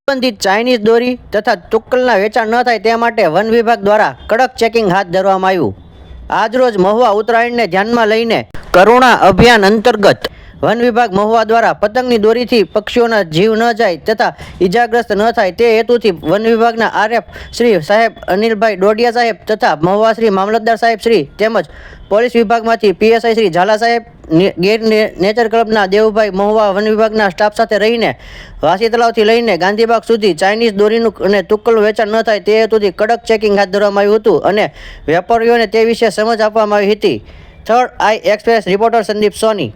પ્રતિબંધિત ચાઇનીઝ દોરી તથા તુક્કલના વેચાણ ન થાય તે માટે વન વિભાગ દ્વારા કડક ચેકિંગ હાથ ધરવામાં આવ્યું। આજરોજ મહુવા ઉત્તરાયણને ધ્યાનમાં લઈને કરુણા અભિયાન અંતર્ગત વન વિભાગ મહુવા દ્વારા પતંગની દોરીથી પક્ષીઓના જીવ ન જાય તથા ઈજાગ્રસ્ત ન થાય તે હેતુથી વન વિભાગના આરએફ શ્રી સાહેબ અનિલભાઈ ડોડિયા સાહેબ તથા મહુવા શ્રી મામલતદાર સાહેબ શ્રી તેમજ પોલીસ વિભાગમાંથી પીએસઆઈ શ્રી ઝાલા સાહેબ ગીર નેચર ક્લબના દેવભાઈ મહુવા વન વિભાગના સ્ટાફ સાથે રહીને વાસી તળાવથી લઈને ગાંધીબાગ સુધી ચાઇનીઝ દોરીનું અને તુક્કલનું વેચાણ ન થાય તે હેતુથી કડક ચેકિંગ હાથ ધરવામાં આવ્યું હતું અને વેપારીઓને તે વિશે સમજ આપવામાં આવી હતી। થર્ડ આઈ એક્સપ્રેસ રિપોર્ટર સંદીપ સોની।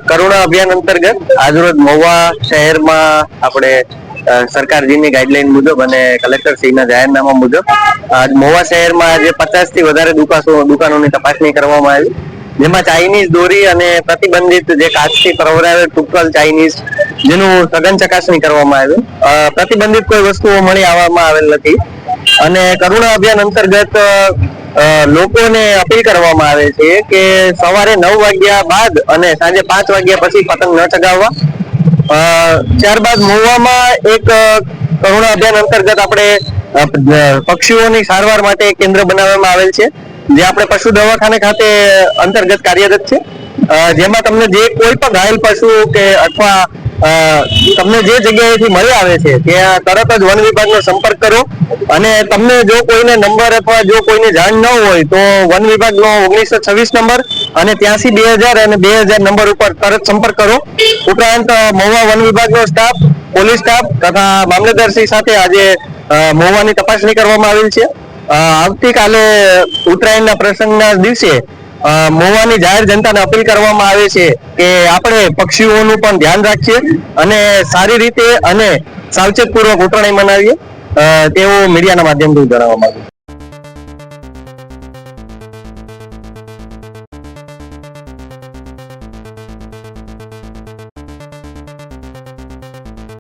કરુણા અભિયાન અંતર્ગત આજરોજ મહુવા શહેરમાં આપણે સરકારજીની ગાઈડલાઈન મુજબ અને કલેક્ટરશ્રીના જાહેરનામા મુજબ મહુવા શહેરમાં આજે 50 થી વધારે દુકાનોની તપાસણી કરવામાં આવી, જેમાં ચાઇનીઝ દોરી અને પ્રતિબંધિત જે કાચથી પરવરાવેલ તુક્કલ ચાઇનીઝ જેનું સઘન ચકાસણી કરવામાં આવ્યું। પ્રતિબંધિત કોઈ વસ્તુઓ મળી આવવામાં આવેલ નથી અને કરુણા અભિયાન અંતર્ગત લોકોને અપીલ કરવામાં આવે છે કે સવારે 9 વાગ્યા બાદ અને સાંજે 5 વાગ્યા પછી પતંગ ન ચગાવવા। ત્યારબાદ મહુવામાં એક કરુણા અભિયાન અંતર્ગત આપણે પક્ષીઓની સારવાર માટે એક કેન્દ્ર બનાવવામાં આવેલ છે, જે આપણે પશુ દવાખાને ખાતે અંતર્ગત કાર્યરત છે, જેમાં તમને જે કોઈ પણ ઘાયલ પશુ કે અથવા તમને જે જગ્યાએથી મળી આવે છે ત્યાં તરત જ વન વિભાગનો સંપર્ક કરો અને તમને જો કોઈને નંબર અથવા જો કોઈને જાણ ન હોય તો વન વિભાગનો 1926 નંબર અને 83 2000 અને 2000 નંબર ઉપર તરત સંપર્ક કરો। ઉપરાંત મહુવા વન વિભાગનો સ્ટાફ, પોલીસ સ્ટાફ તથા મામલતદારશ્રી સાથે આજે મહુવાની તપાસણી કરવામાં આવેલ છે। આવતીકાલે ઉત્તરાયણના પ્રસંગના દિવસે મહુવાની જાહેર જનતાને અપીલ કરવામાં આવે છે કે આપણે પક્ષીઓનું પણ ધ્યાન રાખીએ અને સારી રીતે અને સાવચેતપૂર્વક ઉત્તરાયણ મનાવીએ તેવું મીડિયાના માધ્યમથી જણાવવામાં આવ્યું।